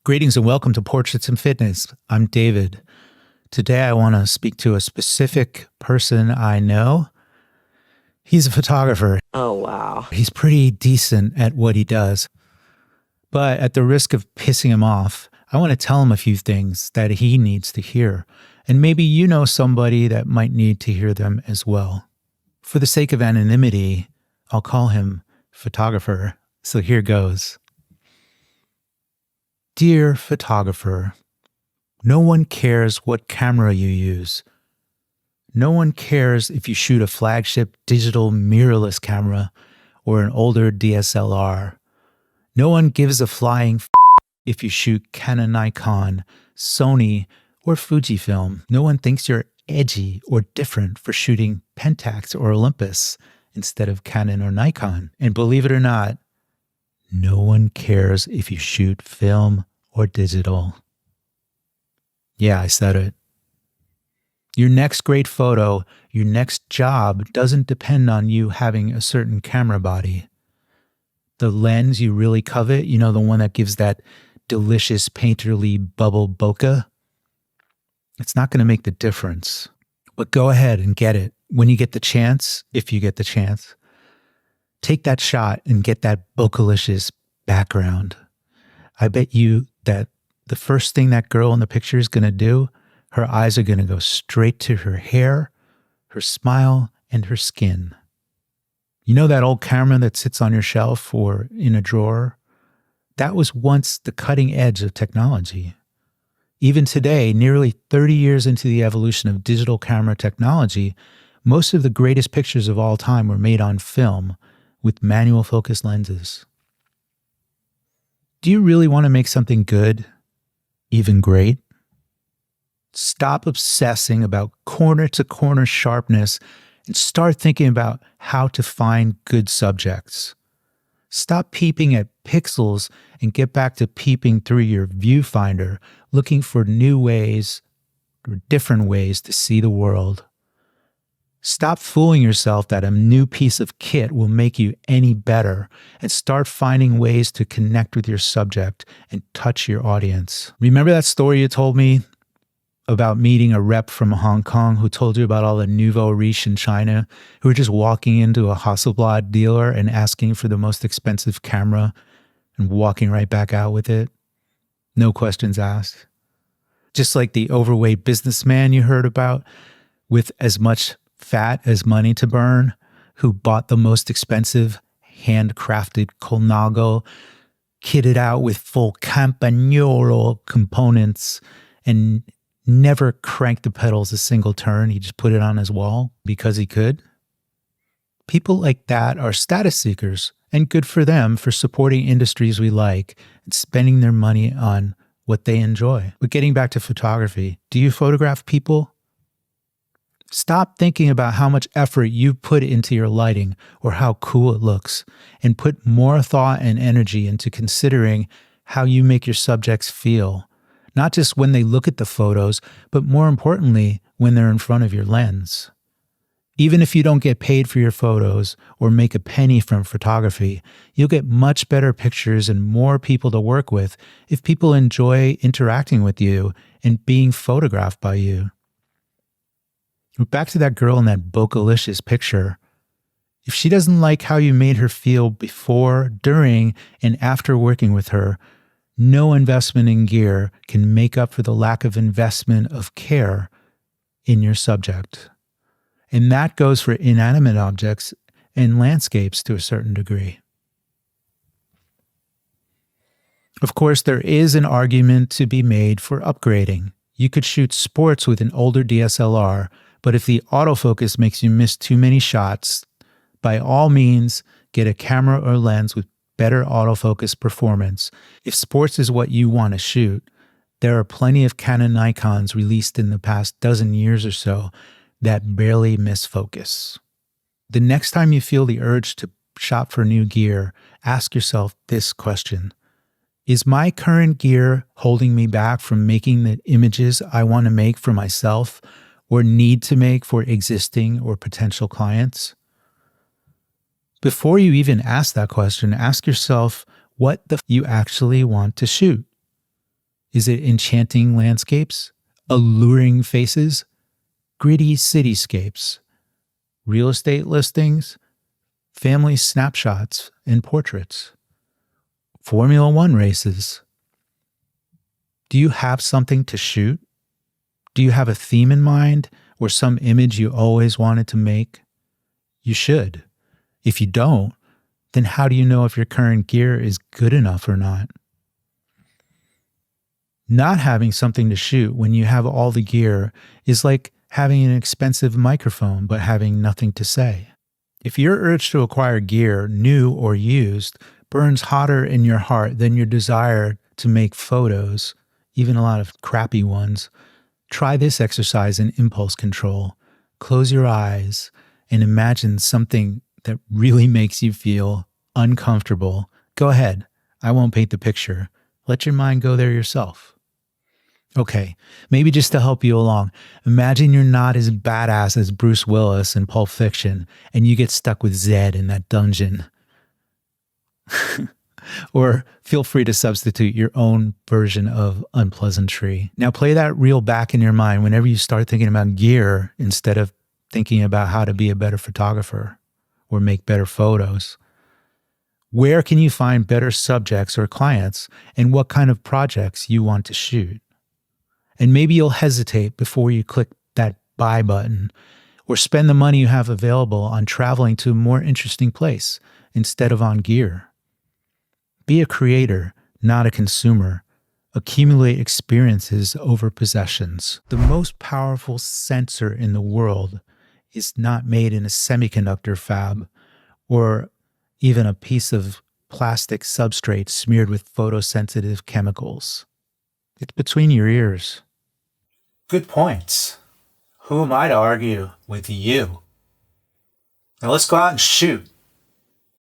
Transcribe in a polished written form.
Greetings and welcome to Portraits and Fitness. I'm David. Today I want to speak to a specific person I know. He's a photographer. Oh, wow. He's pretty decent at what he does. But at the risk of pissing him off, I want to tell him a few things that he needs to hear. And maybe you know somebody that might need to hear them as well. For the sake of anonymity, I'll call him photographer. So here goes. Dear photographer, no one cares what camera you use. No one cares if you shoot a flagship digital mirrorless camera or an older DSLR. No one gives a flying if you shoot Canon, Nikon, Sony, or Fujifilm. No one thinks you're edgy or different for shooting Pentax or Olympus instead of Canon or Nikon. And believe it or not, no one cares if you shoot film or digital. Yeah, I said it. Your next great photo, your next job doesn't depend on you having a certain camera body. The lens you really covet, you know, the one that gives that delicious painterly bubble bokeh, it's not going to make the difference. But go ahead and get it. When you get the chance, if you get the chance, take that shot and get that bokeh-licious background. I bet you that the first thing that girl in the picture is going to do, her eyes are going to go straight to her hair, her smile, and her skin. You know that old camera that sits on your shelf or in a drawer? That was once the cutting edge of technology. Even today, nearly 30 years into the evolution of digital camera technology, most of the greatest pictures of all time were made on film with manual focus lenses. Do you really want to make something good, even great? Stop obsessing about corner-to-corner sharpness and start thinking about how to find good subjects. Stop peeping at pixels and get back to peeping through your viewfinder, looking for new ways or different ways to see the world. Stop fooling yourself that a new piece of kit will make you any better and start finding ways to connect with your subject and touch your audience. Remember that story you told me about meeting a rep from Hong Kong who told you about all the nouveau riche in China who were just walking into a Hasselblad dealer and asking for the most expensive camera and walking right back out with it? No questions asked. Just like the overweight businessman you heard about with as much fat as money to burn, who bought the most expensive handcrafted Colnago, kitted out with full Campagnolo components, and never cranked the pedals a single turn. He just put it on his wall because he could. People like that are status seekers, and good for them for supporting industries we like and spending their money on what they enjoy. But getting back to photography, do you photograph people? Stop thinking about how much effort you put into your lighting or how cool it looks, and put more thought and energy into considering how you make your subjects feel, not just when they look at the photos, but more importantly, when they're in front of your lens. Even if you don't get paid for your photos or make a penny from photography, you'll get much better pictures and more people to work with if people enjoy interacting with you and being photographed by you. Back to that girl in that bokeh-licious picture. If she doesn't like how you made her feel before, during, and after working with her, no investment in gear can make up for the lack of investment of care in your subject. And that goes for inanimate objects and landscapes to a certain degree. Of course, there is an argument to be made for upgrading. You could shoot sports with an older DSLR, but if the autofocus makes you miss too many shots, by all means, get a camera or lens with better autofocus performance. If sports is what you want to shoot, there are plenty of Canon Nikons released in the past dozen years or so that barely miss focus. The next time you feel the urge to shop for new gear, ask yourself this question. Is my current gear holding me back from making the images I want to make for myself or need to make for existing or potential clients? Before you even ask that question, ask yourself what you actually want to shoot. Is it enchanting landscapes, alluring faces, gritty cityscapes, real estate listings, family snapshots and portraits, Formula One races? Do you have something to shoot? Do you have a theme in mind or some image you always wanted to make? You should. If you don't, then how do you know if your current gear is good enough or not? Not having something to shoot when you have all the gear is like having an expensive microphone but having nothing to say. If your urge to acquire gear, new or used, burns hotter in your heart than your desire to make photos, even a lot of crappy ones, try this exercise in impulse control. Close your eyes and imagine something that really makes you feel uncomfortable. Go ahead. I won't paint the picture. Let your mind go there yourself. Okay, maybe just to help you along, imagine you're not as badass as Bruce Willis in Pulp Fiction and you get stuck with Zed in that dungeon. Or feel free to substitute your own version of unpleasantry. Now play that reel back in your mind whenever you start thinking about gear instead of thinking about how to be a better photographer or make better photos. Where can you find better subjects or clients and what kind of projects you want to shoot? And maybe you'll hesitate before you click that buy button or spend the money you have available on traveling to a more interesting place instead of on gear. Be a creator, not a consumer. Accumulate experiences over possessions. The most powerful sensor in the world is not made in a semiconductor fab or even a piece of plastic substrate smeared with photosensitive chemicals. It's between your ears. Good points. Who am I to argue with you? Now let's go out and shoot.